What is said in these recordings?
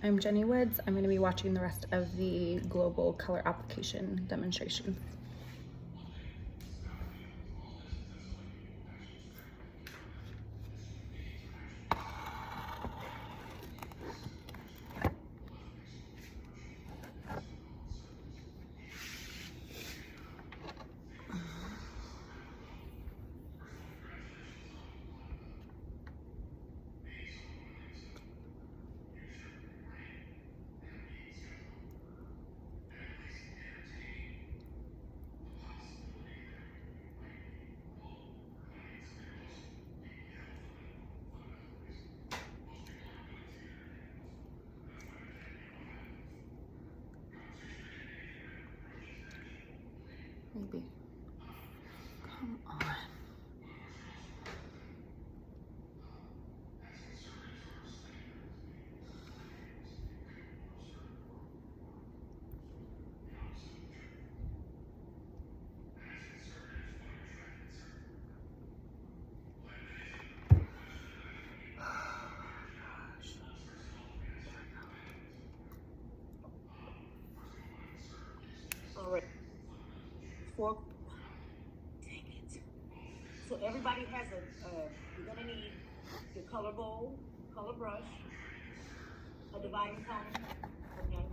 I'm Jenny Woods. I'm going to be watching the rest of the global color application demonstration. Maybe. Come on. All right. Four. Dang it. So everybody has you're gonna need your color bowl, color brush, a dividing cone, okay?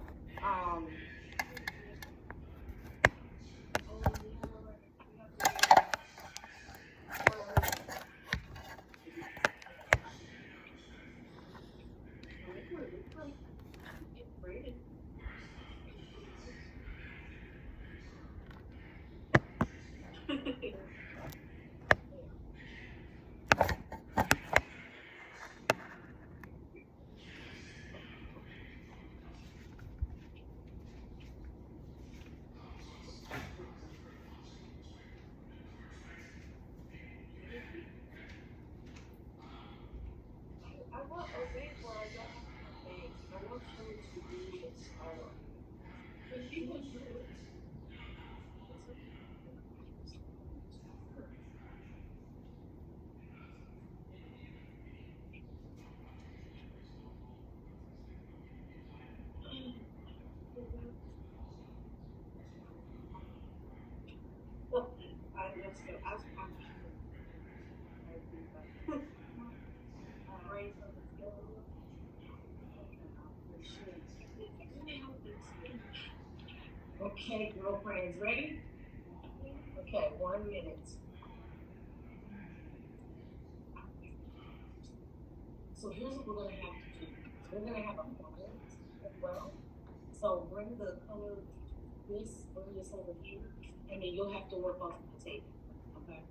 Okay, girlfriends, ready? Okay, 1 minute. So here's what we're gonna have to do. We're gonna have a moment as well. So bring the color, bring this over here, and then you'll have to work off of the table, okay?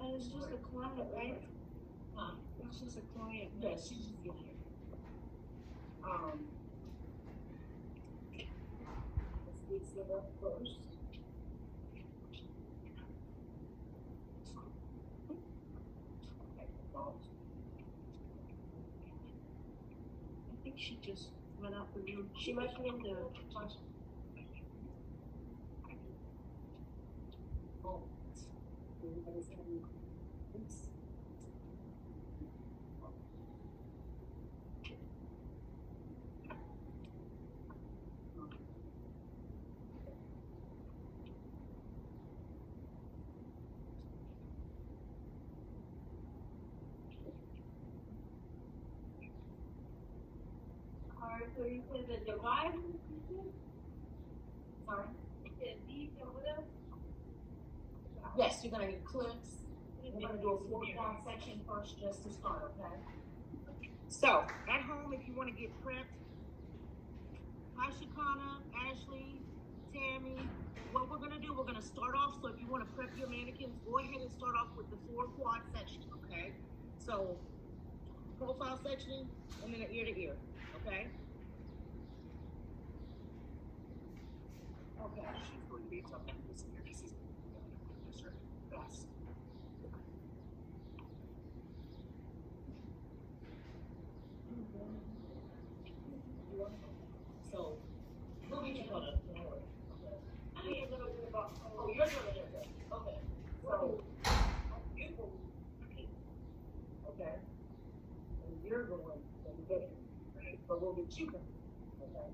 And it's just a client, right? Huh? It's just a client. Yes, she's just getting here. Let's mix it up first. I think she just went out the room. She must be in the lunch. Oh, everybody's having. Oops. Alright, so you said the divide? Sorry? Yes, you're gonna need clips. We're gonna do a 4-quad section first just to start, okay? So, at home, if you wanna get prepped, hi Shakana, Ashley, Tammy, what we're gonna do, we're gonna start off, so if you wanna prep your mannequins, go ahead and start off with the 4-quad section, okay? So, profile sectioning, and then an ear to ear, okay? Okay. She's going to be talking to this year. This is yes. So, we'll get you caught up. Don't worry. Oh, you're doing it. Okay. So, you go pink. Okay? And you're going in red. Right? But we'll get you. Okay?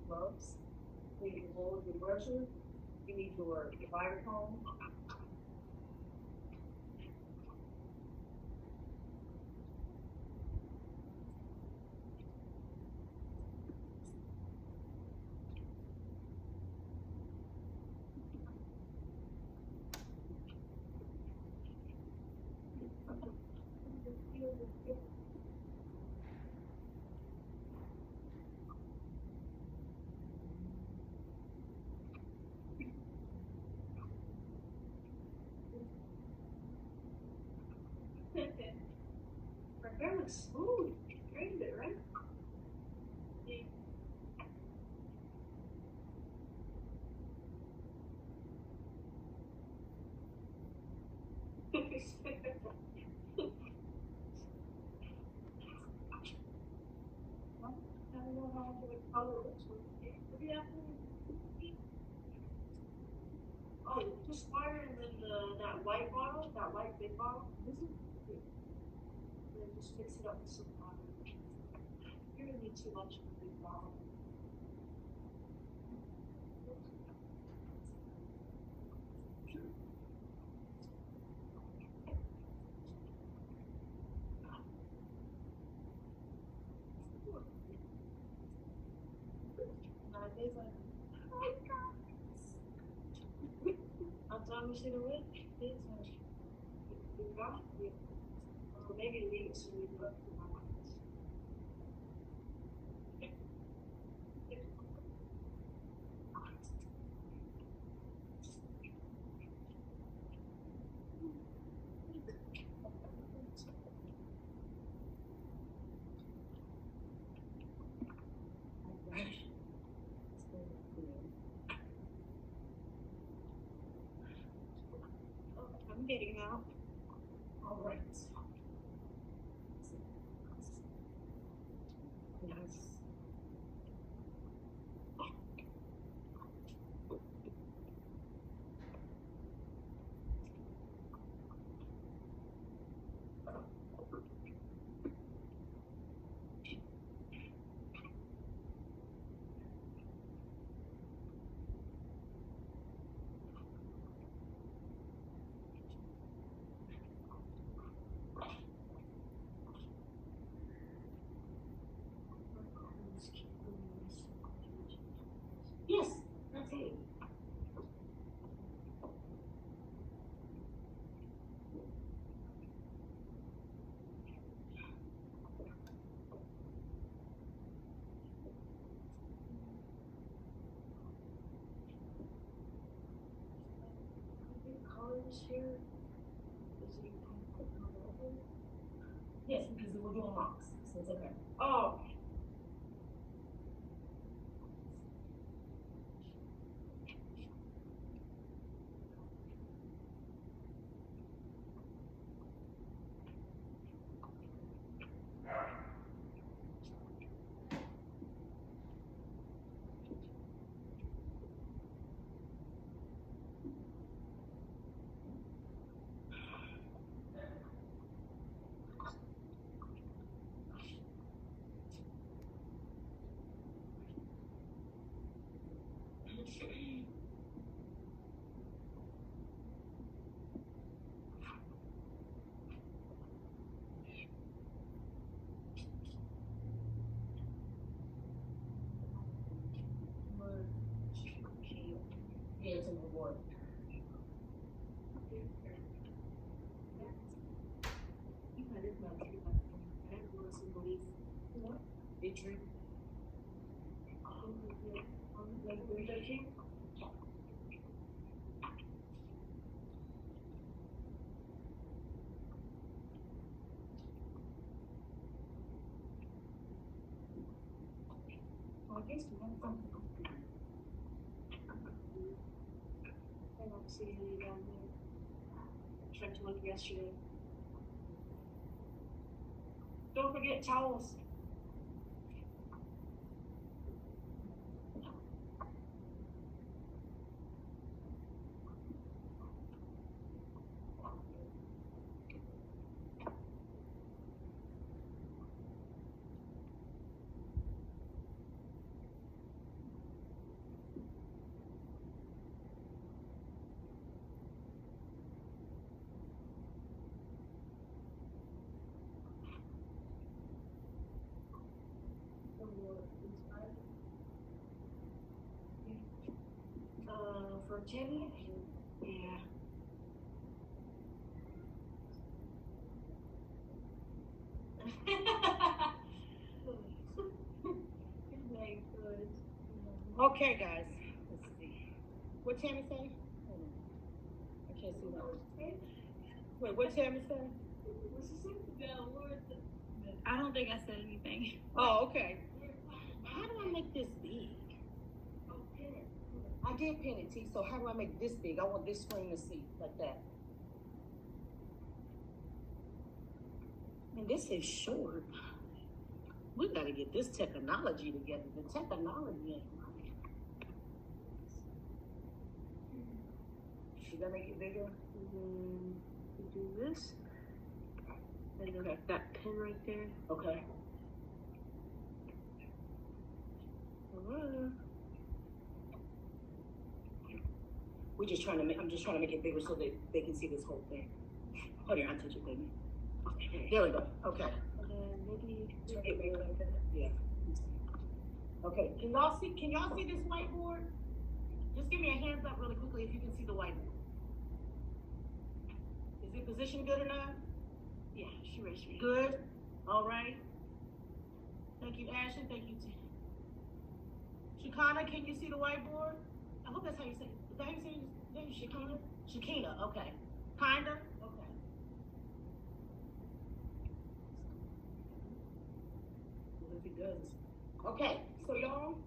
Gloves. You need your bowls, your brushes. You need your divider comb. My hair looks smooth. Drained it, right? I don't know how to color this one. What do you have to do? Oh, just water and then that white bottle, that white big bottle. This is good. Then just mix it up with some water. You're gonna need too much of a big bottle. Atacağım şeyleri değil mi? So maybe leave it so we look. I'm getting out. All right. Yes. Yes, that's it. Colors here. Yes, because we're doing mocks, so it's okay. Oh. Yeah, it's a reward. Featuring. Well, I guess we have something. I don't see any down there. I tried to look yesterday. Don't forget towels. for Teddy. Yeah. Okay, guys. Let's see. What Tammy say? Hold on. I can't see that. Wait, what Tammy say? I don't think I said anything. Oh, okay. How do I make this big? I did pin it, T, so how do I make this big? I want this screen to see, like that. And this is short. We gotta get this technology together. The technology ain't right. Should I make it bigger? Do this. And then that pin right there. Okay. We're just trying to make, I'm just trying to make it bigger so that they can see this whole thing. Hold on, I'll touch it, baby. Okay. There we go. Okay. And then maybe Turn it bigger like that. Yeah. Okay. Can y'all see this whiteboard? Just give me a hands up really quickly if you can see the whiteboard. Is it positioned good enough? yeah, she raised me. Good. All right. Thank you, Ashley. Thank you, Tim. Shakana, can you see the whiteboard? I hope that's how you say it. Is that how you say it? Shakina? Shakina, okay. Kinda? Okay. Well, if it does. Okay, so y'all,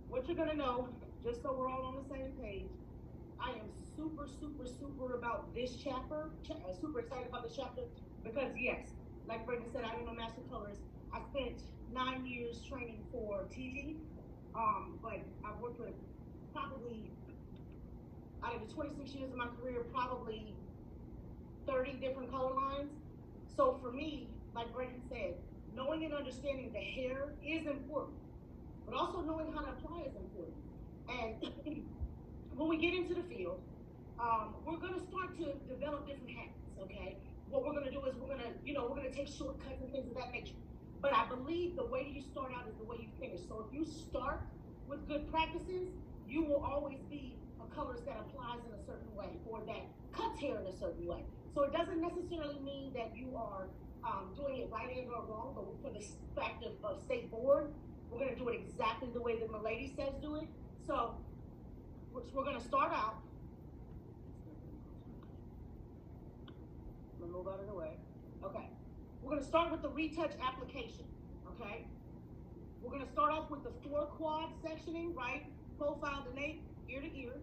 what you're gonna know, just so we're all on the same page, I am super, super, super about this chapter, super excited about this chapter, because yes, like Brandon said, I didn't know Master Colors. I spent 9 years training for TG, but I've worked with probably, out of the 26 years of my career, probably 30 different color lines. So for me, like Brandon said, knowing and understanding the hair is important, but also knowing how to apply is important. And when we get into the field, we're gonna start to develop different habits, okay? What we're gonna do is we're gonna take shortcuts and things of that nature. But I believe the way you start out is the way you finish. So if you start with good practices, you will always be a colorist that applies in a certain way or that cuts hair in a certain way. So it doesn't necessarily mean that you are doing it right and or wrong, but for the fact of state board, we're gonna do it exactly the way that Milady says do it. So we're gonna start out. I'm gonna move out of the way. Okay. We're gonna start with the retouch application, okay? We're gonna start off with the 4 quad sectioning, right? Profile to nape, ear to ear.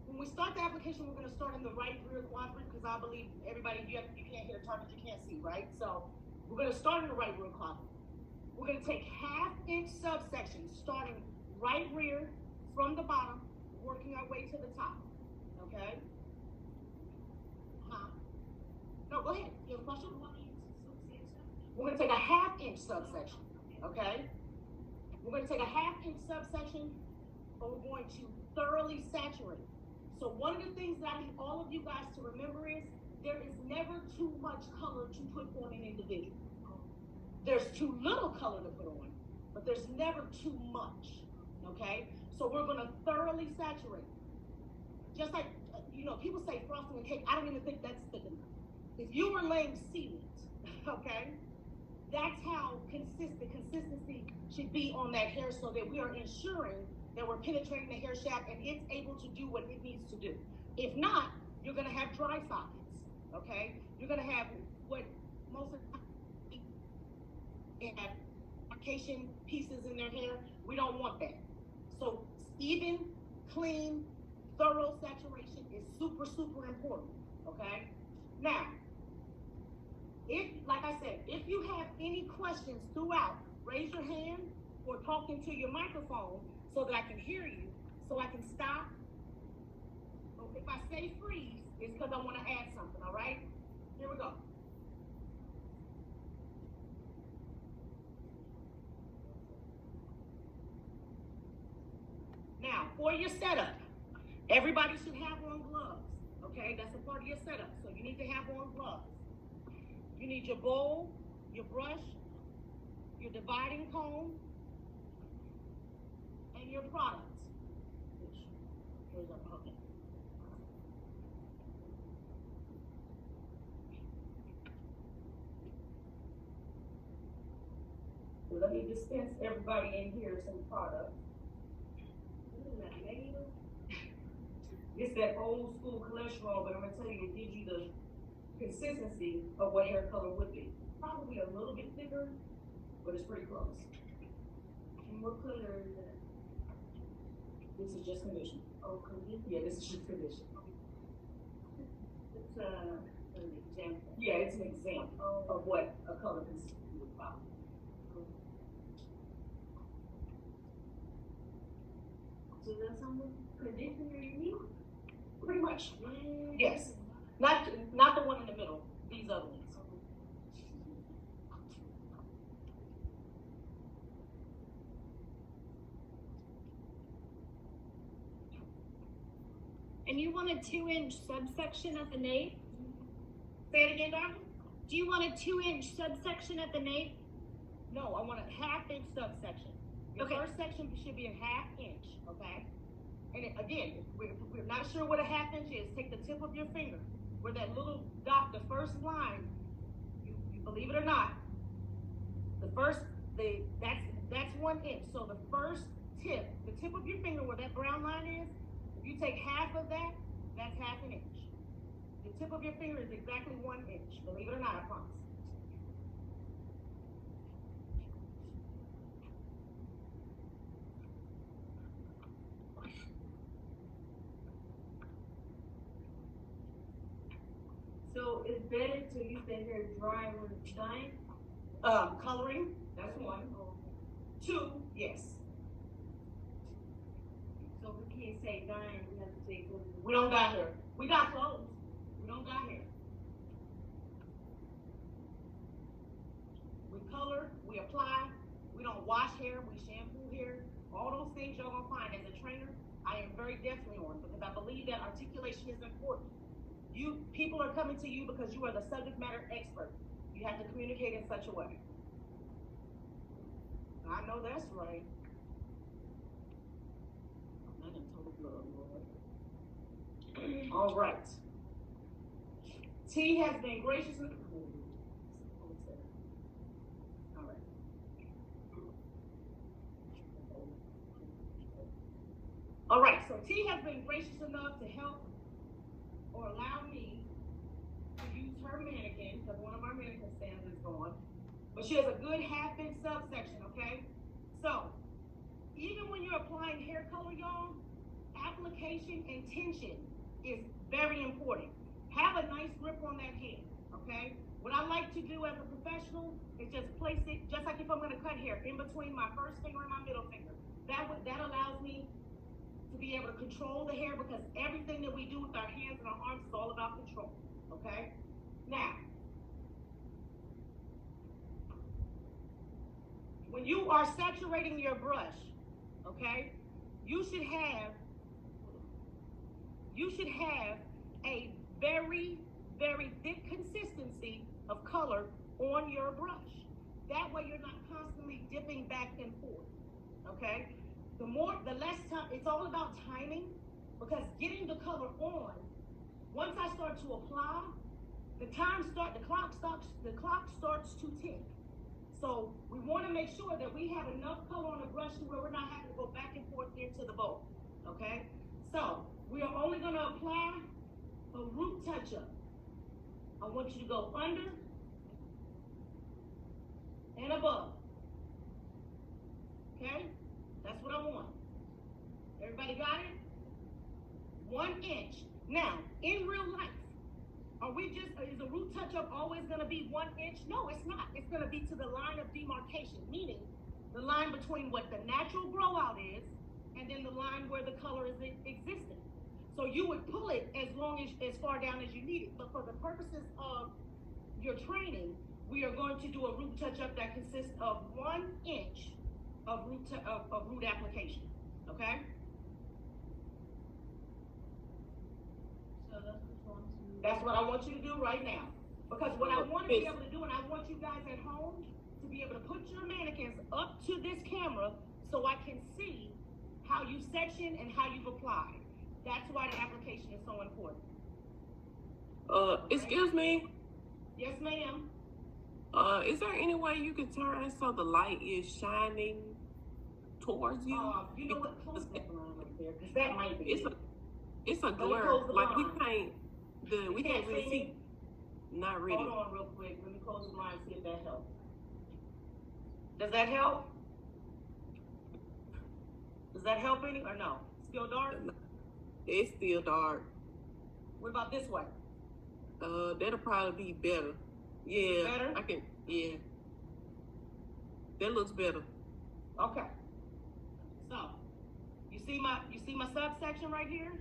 When we start the application, we're gonna start in the right rear quadrant because I believe everybody, you can't hit a target you can't see, right? So we're gonna start in the right rear quadrant. We're gonna take 1/2 inch subsections, starting right rear from the bottom, working our way to the top, okay? No, go ahead. You have a question? We're gonna take a 1/2 inch subsection, okay? We're gonna take a 1/2 inch subsection, but we're going to thoroughly saturate. So one of the things that I need all of you guys to remember is there is never too much color to put on an individual. There's too little color to put on, but there's never too much, okay? So we're gonna thoroughly saturate. Just like, people say frosting and cake, I don't even think that's thick enough. If you were laying sealant, okay, that's how consistency should be on that hair so that we are ensuring that we're penetrating the hair shaft and it's able to do what it needs to do. If not, you're gonna have dry sockets, okay? You're gonna have what most of the time have application pieces in their hair. We don't want that. So even, clean, thorough saturation is super, super important, okay? Now, like I said, if you have any questions throughout, raise your hand or talk into your microphone so that I can hear you, so I can stop. If I say freeze, it's because I want to add something, all right? Here we go. Now, for your setup, everybody should have on gloves, okay? That's a part of your setup, so you need to have on gloves. You need your bowl, your brush, your dividing comb, and your products. Okay. So let me dispense everybody in here some product. It's that old school cholesterol, but I'm gonna tell you, it gives you the consistency of what hair color would be. Probably a little bit thicker, but it's pretty close. And what color is that? This is just condition. Oh, condition. Yeah, this is just condition. It's an example. Yeah, it's an example of what a color consistency is about. So that's some conditioner you need? Pretty much. Yes. Not the one in the middle. These other ones. And you want a 2-inch subsection at the nape? Say it again, darling. Do you want a 2-inch subsection at the nape? No, I want a 1/2 inch subsection. Your Okay. first section should be a 1/2 inch, okay? And again, if we're not sure what a 1/2 inch is, take the tip of your finger, where that little dot, the first line, you believe it or not, that's 1 inch. So the first tip, the tip of your finger where that brown line is, if you take half of that, that's 1/2 inch. The tip of your finger is exactly 1 inch. Believe it or not, I promise. So it's better to use the hair dry when it's dyeing? Coloring, that's one. Oh, 2, yes. so we can't say dyeing, we have to say go to the. We don't got hair. We got clothes. We don't got hair. We color, we apply, we don't wash hair, we shampoo hair. All those things y'all gonna find as a trainer, I am very definitely on, because I believe that articulation is important. People are coming to you because you are the subject matter expert. You have to communicate in such a way. I know that's right. I done told blood, Lord. All right. T has been gracious. All right. All right, so T has been gracious enough to help or allow me to use her mannequin, because one of our mannequin stands is gone. But she has a good 1/2 inch subsection, okay? So, even when you're applying hair color, y'all, application and tension is very important. Have a nice grip on that hair, okay? What I like to do as a professional is just place it, just like if I'm gonna cut hair, in between my first finger and my middle finger. That allows me to be able to control the hair, because everything that we do with our hands and our arms is all about control, okay? Now, when you are saturating your brush, okay, you should have a very, very thick consistency of color on your brush. That way you're not constantly dipping back and forth, okay? The less time, it's all about timing, because getting the color on, once I start to apply, the clock starts to tick. So we want to make sure that we have enough color on the brush to where we're not having to go back and forth into the bowl, okay? So we are only going to apply a root touch-up. I want you to go under and above, okay? That's what I want. Everybody got it? 1 inch. Now, in real life, is a root touch-up always gonna be 1 inch? No, it's not. It's gonna be to the line of demarcation, meaning the line between what the natural grow out is and then the line where the color is existing. So you would pull it as far down as you need it. But for the purposes of your training, we are going to do a root touch-up that consists of 1 inch of root application, okay? So That's what I want you to do right now. Because what I want to be able to do, and I want you guys at home to be able to put your mannequins up to this camera so I can see how you section and how you've applied. That's why the application is so important. Excuse me. Yes, ma'am. Is there any way you can turn so the light is shining towards you? You know what? Close that blind right there, because that might be. It's a me glare. close the Like we blind. can't. We can't really see see. me? Not really. Hold on real quick. Let me close the blind, see if that helps. Does that help? Does that help any or no? Still dark? It's still dark. What about this way? That'll probably be better. Yeah. Better? I can. Yeah. That looks better. Okay. So, you see my subsection right here?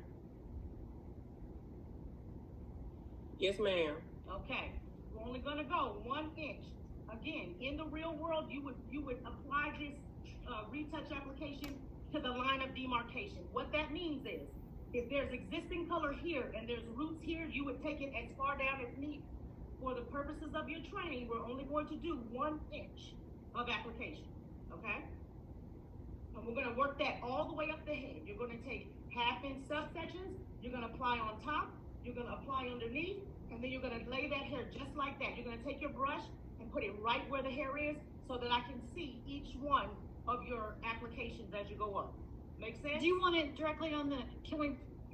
Yes, ma'am. Okay. We're only gonna go 1 inch. Again, in the real world, you would apply this retouch application to the line of demarcation. What that means is, if there's existing color here and there's roots here, you would take it as far down as needed. For the purposes of your training, we're only going to do 1 inch of application, okay? And we're gonna work that all the way up the head. You're gonna take 1/2 inch subsections, you're gonna apply on top, you're gonna apply underneath, and then you're gonna lay that hair just like that. You're gonna take your brush and put it right where the hair is so that I can see each one of your applications as you go up. Make sense? Do you want it directly on the,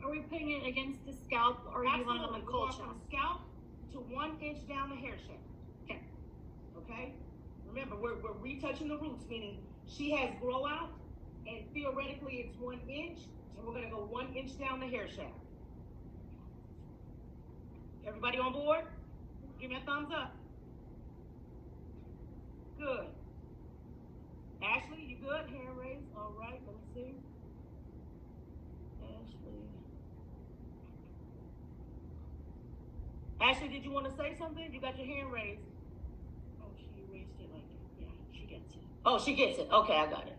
are we putting it against the scalp or do you want it on the Absolutely. cold We want shaft? from scalp to 1 inch down the hair shaft. Okay. Okay? Remember, we're retouching the roots, meaning she has grow out, and theoretically it's 1 inch, and we're gonna go 1 inch down the hair shaft. Everybody on board? Give me a thumbs up. Good. Ashley, you good? Hand raised. All right, let me see. Ashley, did you want to say something? You got your hand raised. Oh, she raised it like that. Yeah, she gets it. Oh, she gets it. Okay, I got it.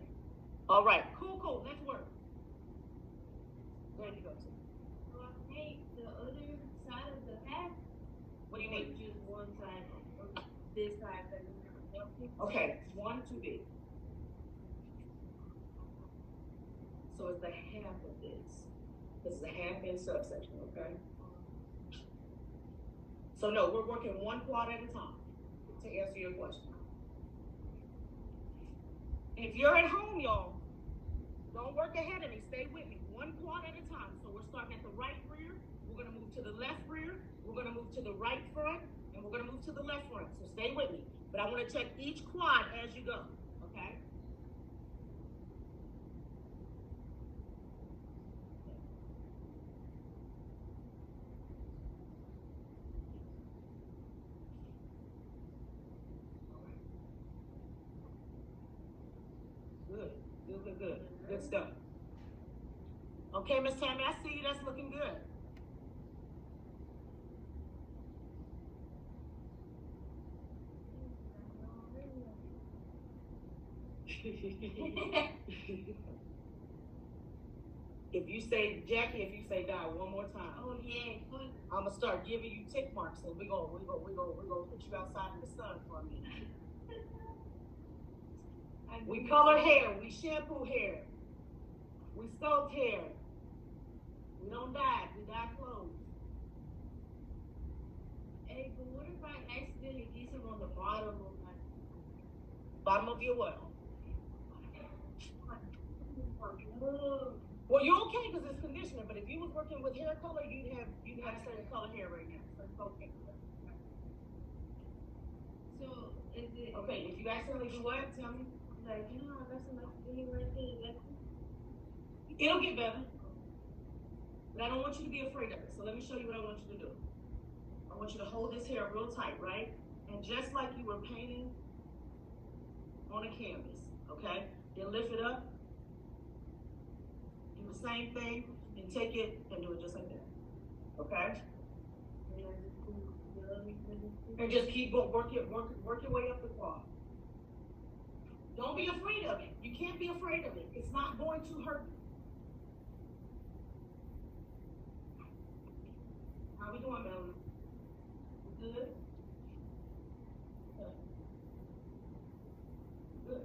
All right, cool. Let's work. Where did you go to? Hey, the other side of the hat, What do you need? just one side, this side, Okay, one too big. So it's the half of this. This is a 1/2 inch subsection, okay? So no, we're working 1 quad at a time to answer your question. And if you're at home, y'all, don't work ahead of me. Stay with me. 1 quad at a time. So we're starting at the right rear. We're gonna move to the left rear. We're gonna move to the right front, and we're gonna move to the left front. So stay with me. But I want to check each quad as you go. Okay? Good. Good stuff. Okay, Miss Tammy, I see you. That's looking good. If you say Jackie, if you say God one more time, Oh yeah, good. I'm gonna start giving you tick marks, and we're gonna put you outside in the sun for a minute. We color hair, we shampoo hair, we sculpt hair. We don't dye, we dye clothes. Hey, but what if I accidentally get some on the bottom of my Bottom of your what? glove? Well, you're okay because it's conditioner, but if you was working with hair color, you'd have certain color hair right now. So it's okay. So is it Okay, if you accidentally do what, tell me. like I got some thing right there? It'll get better. But I don't want you to be afraid of it. So let me show you what I want you to do. I want you to hold this hair real tight, right? And just like you were painting on a canvas, okay? Then lift it up. Do the same thing and take it and do it just like that. Okay? And just keep going, work your way up the quad. Don't be afraid of it. You can't be afraid of it. It's not going to hurt you. How we doing, Melanie? Good? Good. Good.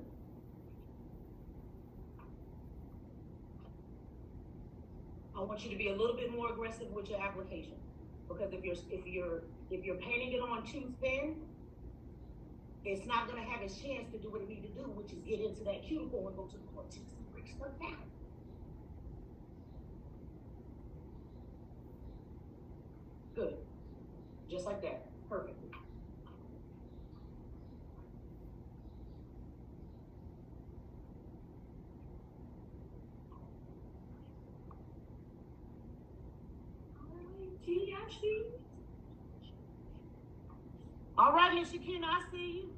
I want you to be a little bit more aggressive with your application, because if you're painting it on too thin, it's not going to have a chance to do what it needs to do, which is get into that cuticle and go to the cortex and break stuff down. Good. Just like that. Perfect. All right, Miss Shakina, I see you.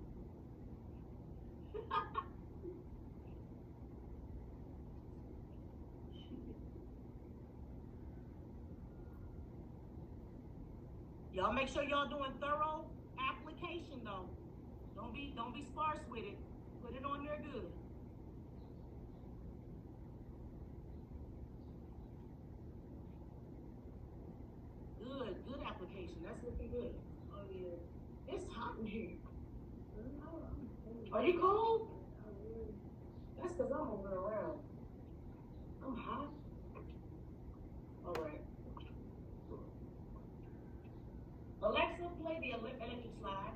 Y'all make sure y'all doing thorough application though. Don't be sparse with it. Put it on there good. Good application. That's looking good. Oh yeah. It's hot in here. Are you cold? That's because I'm moving around. I'm hot. All right. Alexa, play the electric slide.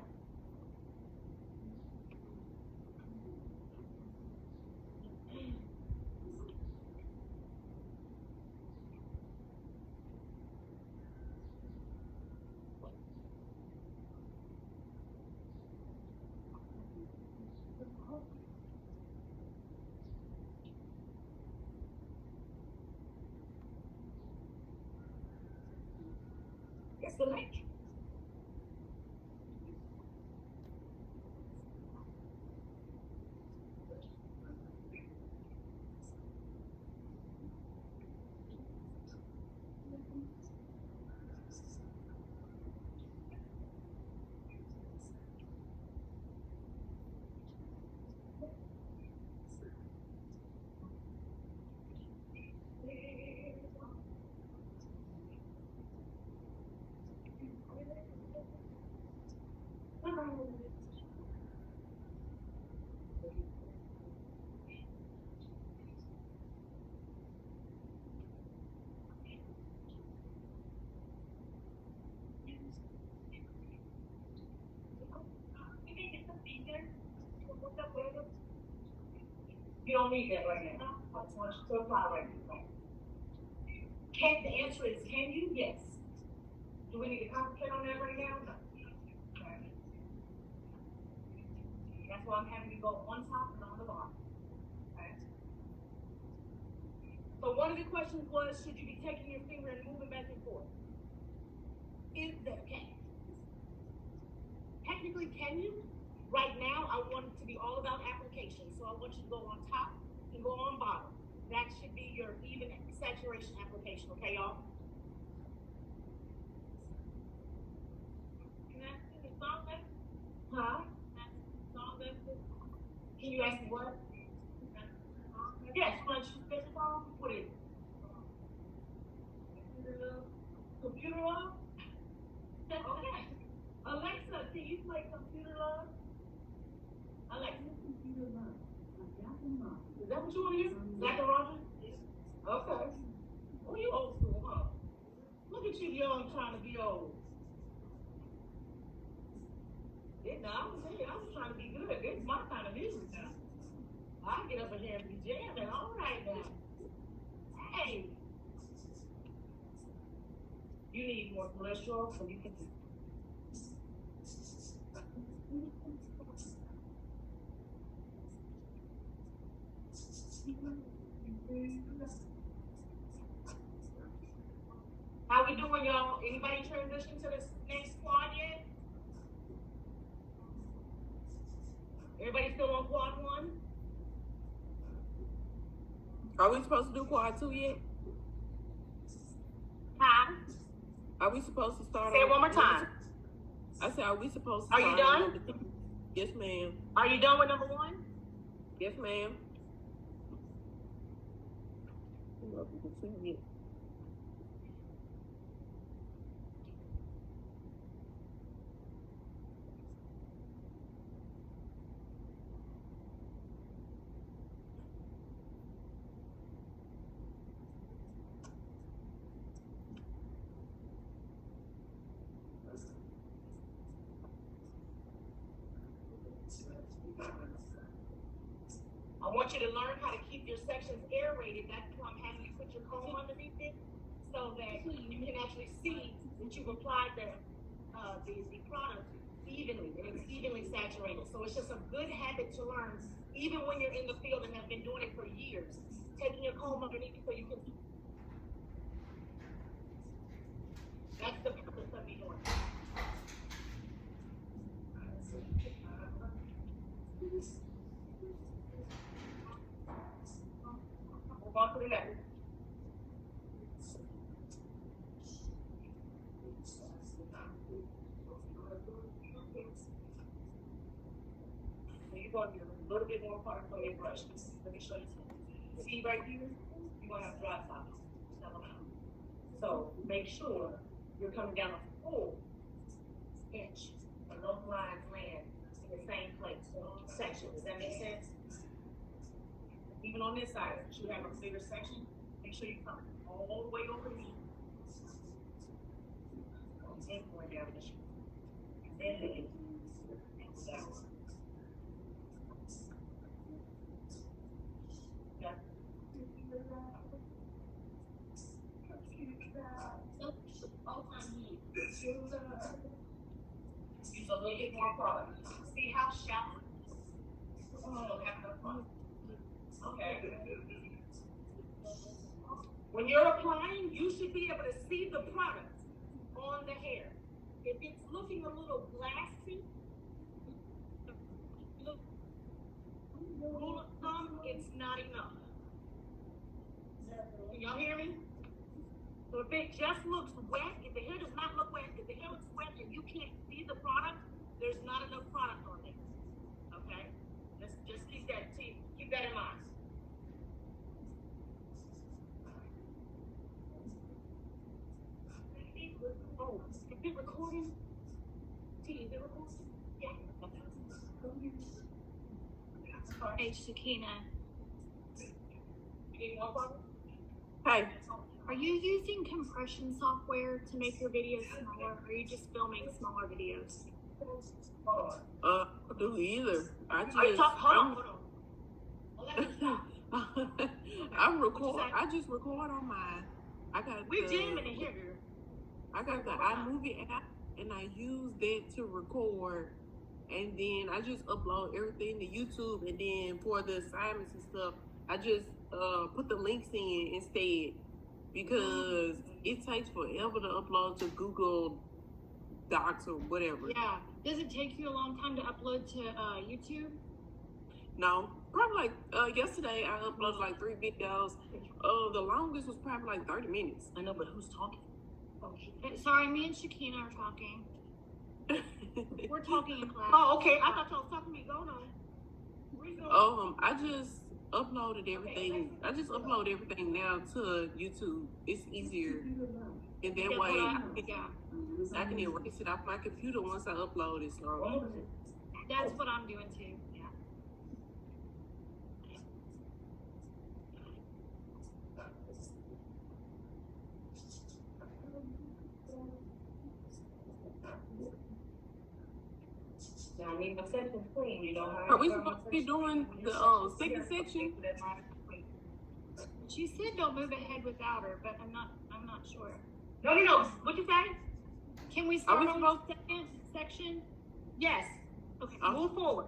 It's the electric. You don't need that right now. I just want you to apply right now. The answer is, can you? Yes. Do we need to concentrate on that right now? No. Okay. That's why I'm having you go on top and on the bottom. Okay. So one of the questions was, should you be taking your finger and moving back and forth? Is that okay? Technically, can you? Right now, I want it to be all about application. So I want you to go on top and go on bottom. That should be your even saturation application, okay, y'all? Huh? Can you ask me what? Yes, you want to choose this phone? What is it? Computer love? Okay. Alexa, can you play Computer Love? Alexa, Computer Love. Is that what you want to use? Zack and Roger? Okay. Oh, you old school, huh? Look at you young trying to be old. No, I was trying to be good. This is my kind of music now. I get up in here and be jamming. All right now. Hey. You need more cholesterol so you can do. How we doing, y'all? Anybody transition to this next quad yet? Everybody still on quad 1? Are we supposed to do quad 2 yet? Huh? Are we supposed to start? Say it one more time. I said, are we supposed to? Are you done? Yes, ma'am. Are you done with number 1? Yes, ma'am. I don't know if you can see it. want you to learn how to keep your sections aerated. That's why I'm having you put your comb underneath it so that you can actually see that you've applied the product evenly and it's evenly saturated. So it's just a good habit to learn, even when you're in the field and have been doing it for years. Taking your comb underneath so you can. That's the purpose of me doing it. Move on to the next. You're going to get a little bit more product on your brush. Let me show you something. See right here? You're going to have dry spots. So make sure you're coming down a full inch and those lines land in the same place, section. Does that make sense? Even on this side, if you have a bigger section, make sure you come all the way over here. And going down the street. And then down. Yeah. Use a little bit more product. See how shallow? Don't have enough product. Okay. When you're applying, you should be able to see the product on the hair. If it's looking a little glassy, rule of thumb, it's not enough. Can y'all hear me? So if it just looks wet, if the hair does not look wet, if the hair looks wet and you can't see the product, there's not enough product on there. Okay? Just keep that in mind. Oh, is it recording? T, is it recording? Yeah. Hey, Shakina, You need more product? Hey, are you using compression software to make your videos smaller, or are you just filming smaller videos? Hold on. I do either. I just, Are you talking? Hold on. Oh, let me stop. I just record on mine. I got We're jamming in here, girl. I got the iMovie app, and I use that to record, and then I just upload everything to YouTube, and then for the assignments and stuff, I just put the links in instead, because it takes forever to upload to Google Docs or whatever. Yeah. Does it take you a long time to upload to YouTube? No, probably like yesterday I uploaded like 3 videos. The longest was probably like 30 minutes. I know, but who's talking? Sorry, me and Shakina are talking. We're talking in class. Oh, okay. I thought y'all was talking to me. Go on. Where you going? I just uploaded everything. I just upload everything now to YouTube. It's easier, and that way I can erase it off my computer once I upload it. So That's what I'm doing too. Yeah. Now, I need my section clean. You know how are we supposed to be doing the second section? She said don't move ahead without her, but I'm not sure. No. What you say? Can we Are start we on supposed- the second section? Yes. Okay. Move forward.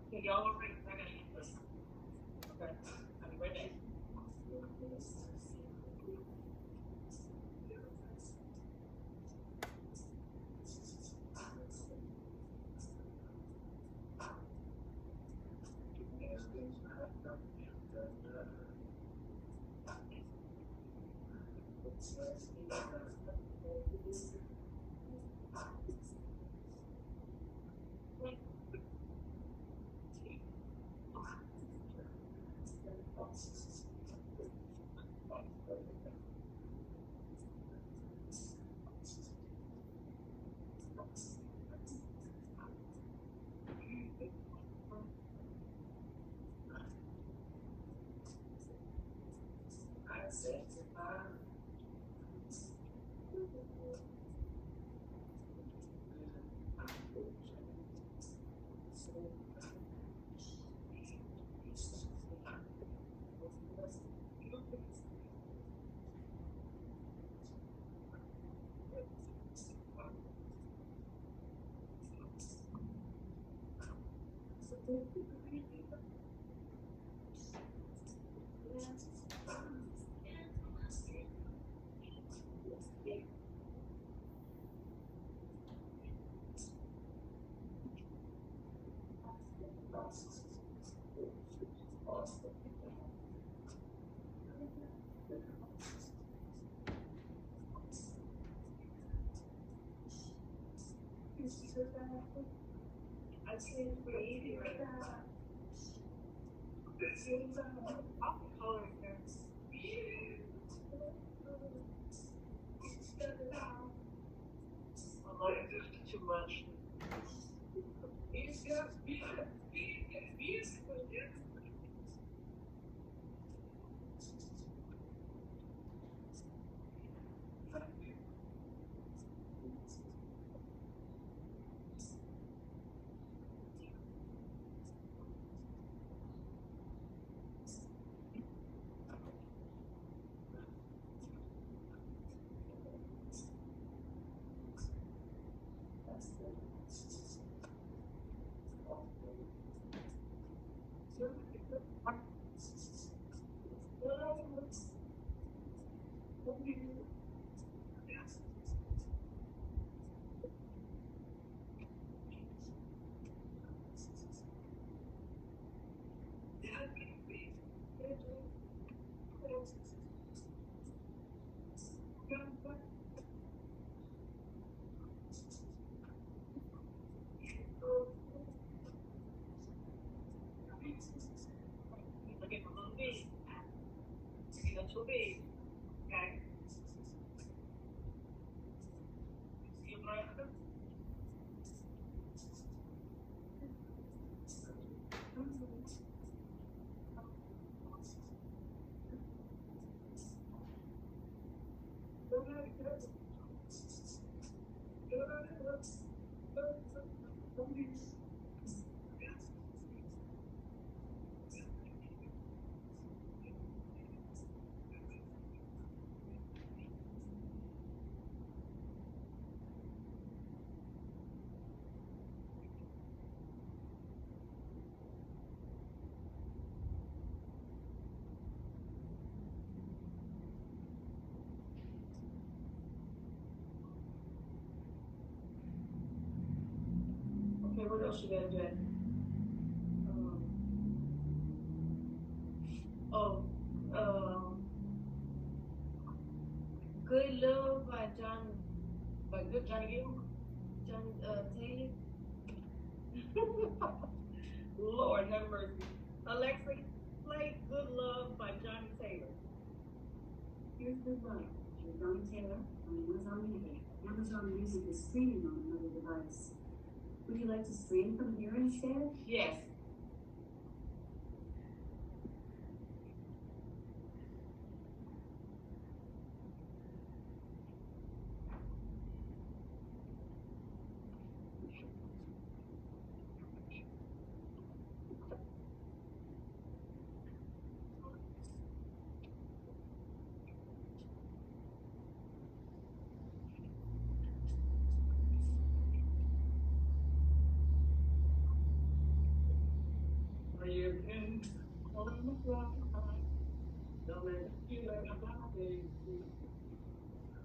Okay, y'all are ready. I gotta eat this. Okay. I'll be right back. Too much. Look at my little bee. Little bee. Okay. See my Okay, what else you gotta do? Oh, Good Love by Johnny Gill? John, Taylor? Lord have mercy. Alexa, play Good Love by Johnny Taylor. Here's Good Love, with Johnny Taylor on Amazon Music. Amazon Music is streaming on another device. Would you like to stream from here instead? Yes. You can on the fly, don't let it feel like I'm not there.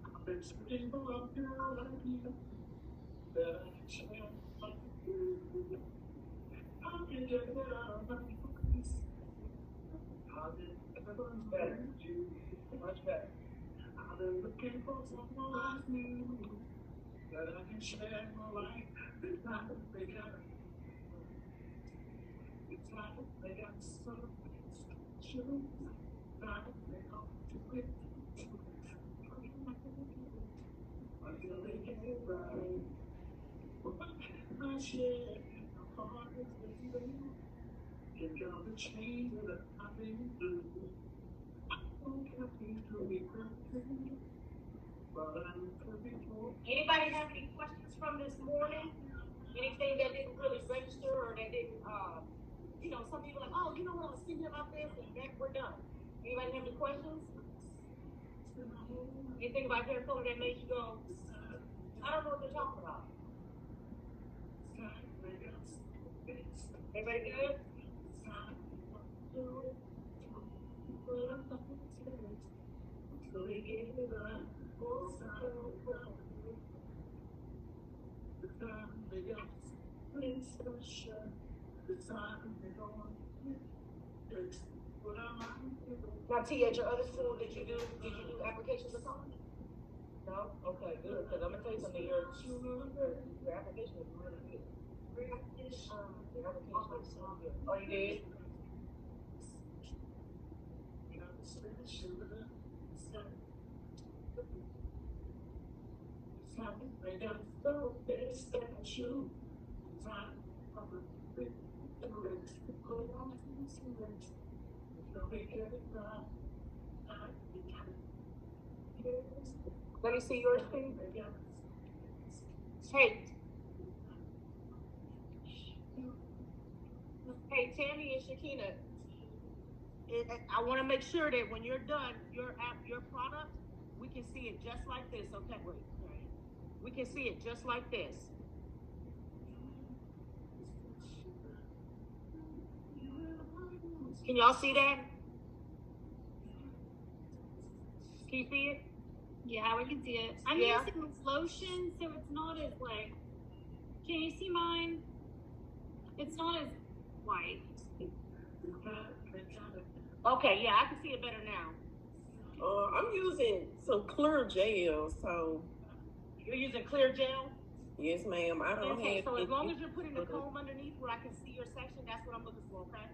I've been searching for a girl like you that I can share my feelings. How can you get out of my focus? How did it ever better? Much better. I've been looking for someone like you that I can share my life. It's not bigger. It's like they got something special. Not they come to it. Until they get it right. I share my heart with you. You're gonna change what I've been through. I don't care if Anybody have any questions from this morning? Anything that didn't really register or that didn't, some people are like, oh, you know what, I was thinking about this, and that we're done. Anybody have any questions? Anything about hair color that made you go, I don't know what they're talking about? Everybody good? Now, T, at your other school, did you do applications or something? No? Okay, good, because I'm gonna tell you something, your application is really good. Your application is so good. Oh, you did? Let me see yours, please. Hey, Tammy and Shakina, I want to make sure that when you're done, your product, we can see it just like this. Okay, wait. We can see it just like this. Can y'all see that? Can you see it? Yeah, we can see it. I'm Yeah. using this lotion, so it's not as like. Can you see mine? It's not as white. Okay, yeah, I can see it better now. I'm using some clear gel, so You're using clear gel? yes, ma'am. I don't Okay, have. so as long as you're putting the comb underneath where I can see your section, that's what I'm looking for, okay?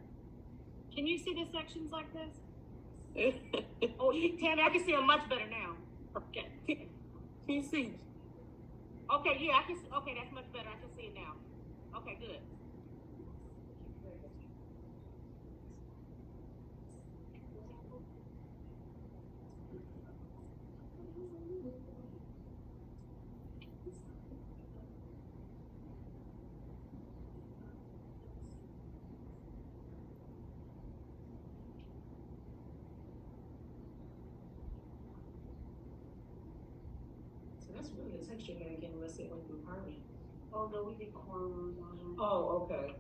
Can you see the sections like this? Oh, Tammy, I can see them much better now. Okay. Can you see? Okay, yeah, I can see. Okay, that's much better. I can see it now. Okay, good. So that's really a texture bag unless it went through Harvey. Oh, no, we did cornrows on it. Oh, okay.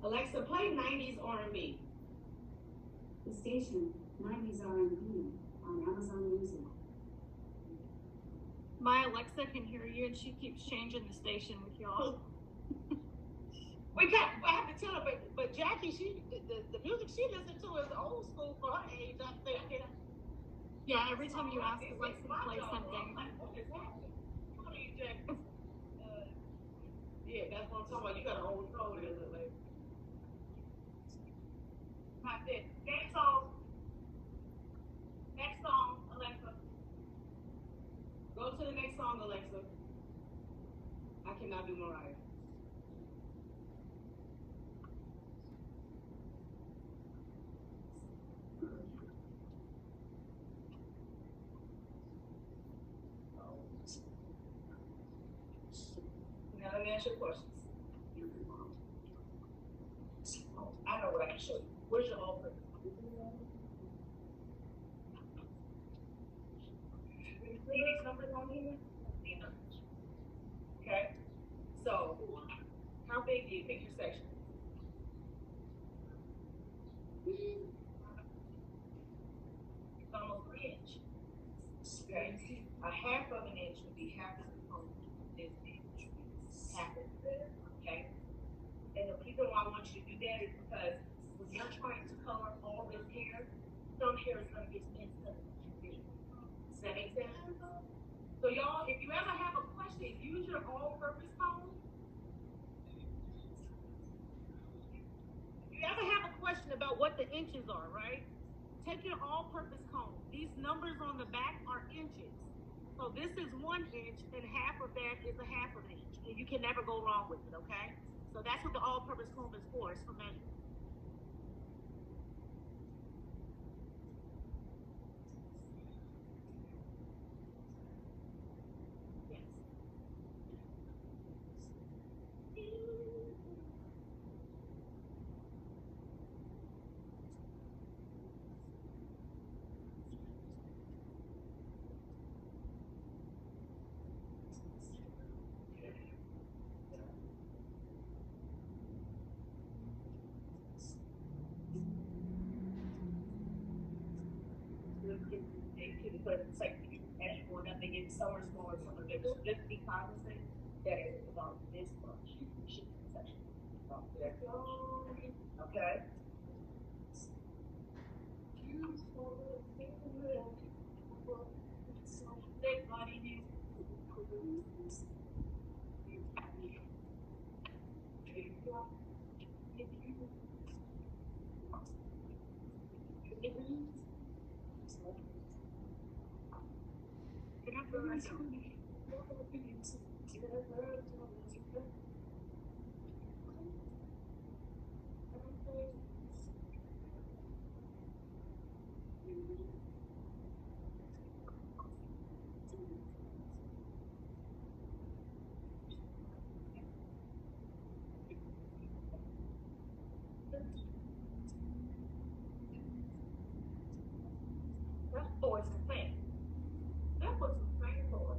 Alexa, play 90s R&B. The station, 90s R&B on Amazon Music. My Alexa can hear you, and she keeps changing the station with y'all. I have to tell her, but Jackie, the music she listens to is old school for her age, I think. Yeah, every time you ask Alexa to play something. What is happening? Come on, Jackie. Yeah, that's what I'm talking about. You got an old phone, isn't it? Like, not this. Next song, Alexa. Go to the next song, Alexa. I cannot do Mariah. Now let me ask you questions. I know what I can show you. Where's your offer? Phoenix numbers on here? Okay. So, how big do you think your section is? It's almost an inch. Okay. A half of an inch would be half the component this inch. Half of it. Okay. And the reason why I want you to do that is because when you're trying to color all this hair, some hair is going to get mixed up. Does that make sense? So y'all, if you ever have a question, use your all-purpose comb. If you ever have a question about what the inches are, right? take your all-purpose comb. These numbers on the back are inches. So this is 1 inch, and half of that is a half of an inch. And you can never go wrong with it, okay? So that's what the all-purpose comb is for. It's for measuring. Yes. It's like as you're going up, they get some are smaller, some are bigger. So just be cognizant that it's about this much. You should touch it. About there. Okay. Big body. That boy's a fan. That was a fan boy.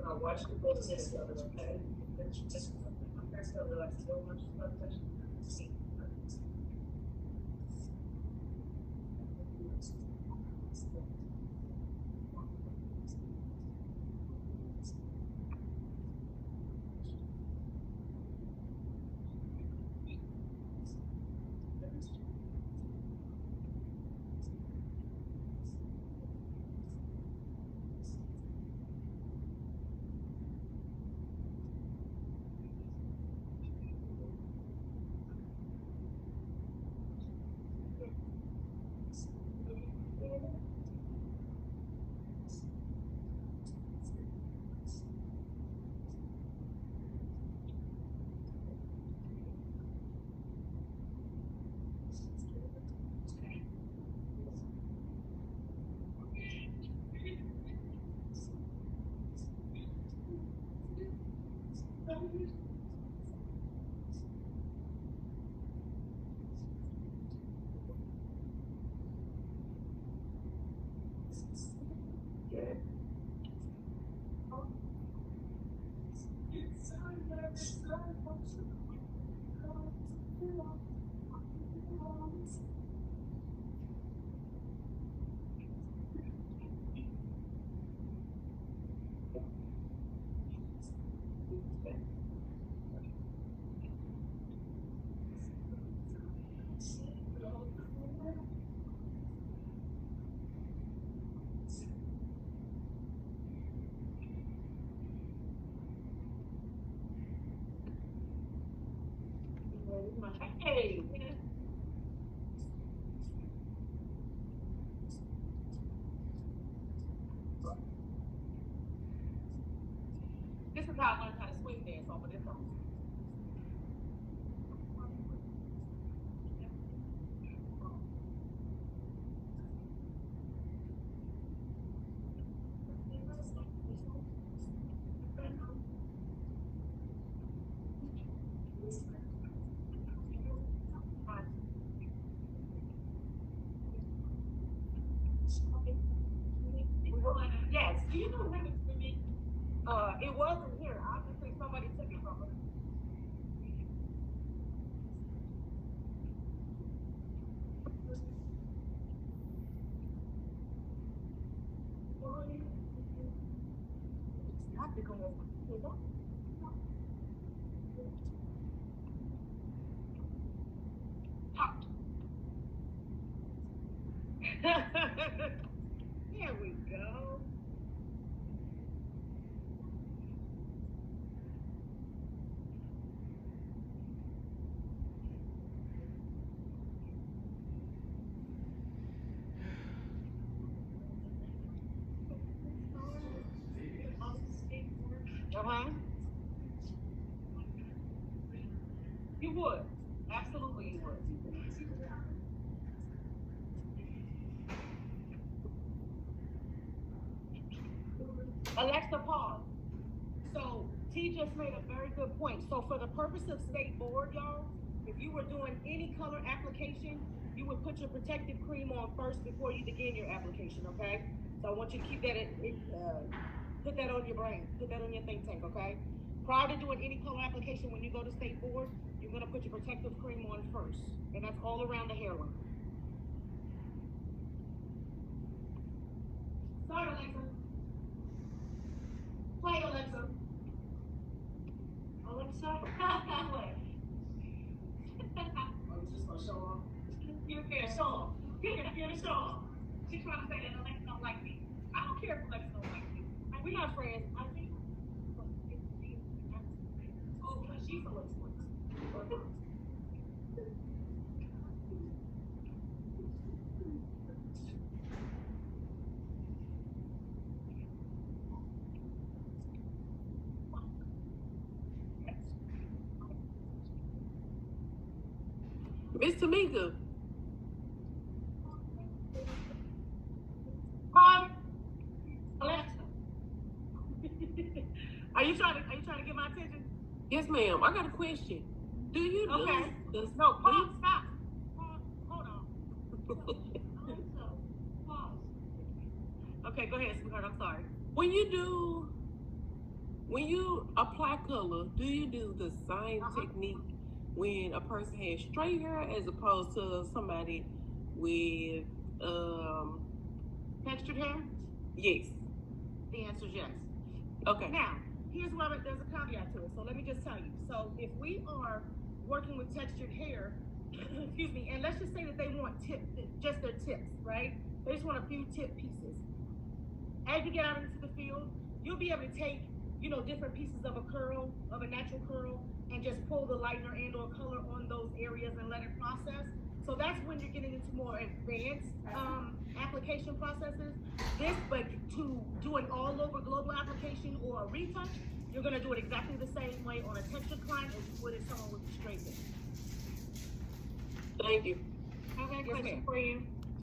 I watched the process of it, okay? It's just, that's how like so much stuff that you see. Hey. This is how I learned how to swing dance off of this song. Yes. Do you know what happened to me? It wasn't here. Obviously, somebody took it from her. Not to go over. Here we go. Uh-huh. You would. Absolutely you would. Alexa, pause. So T just made a very good point. So for the purpose of state board, y'all, if you were doing any color application, you would put your protective cream on first before you begin your application, okay? So I want you to keep that put that on your brain, put that on your think tank, okay? Prior to doing any color application, when you go to state board, you're gonna put your protective cream on first, and that's all around the hairline. Sorry, Alexa. Play, Alexa. Alexa, play. Oh, you just gonna show off? You're fair, show off. You're the show off. She's trying to say that Alexa don't like me. I don't care if Alexa don't like me. We're not friends. I think. Oh, because she's a little sports. Miss Tamika. Alexa. Are you trying to get my attention? Yes, ma'am. I got a question. Do you do Okay. the No, pause, stop. Pause, hold on. Pause. Okay, go ahead, sweetheart. I'm sorry. when you apply color, do you do the same technique when a person has straight hair as opposed to somebody with Textured hair? yes. The answer is yes. Okay. Now, here's where there's a caveat to it. So let me just tell you. So if we are working with textured hair, excuse me, and let's just say that they want just their tips, right? They just want a few tip pieces. As you get out into the field, you'll be able to take, different pieces of a natural curl, and just pull the lightener and or color on those areas and let it process. So that's when you're getting into more advanced application processes. But to do an all over global application or a retouch, you're gonna do it exactly the same way on a textured client as you would if someone with a straight hair. Thank you. I have a Yes, question ma'am. for you.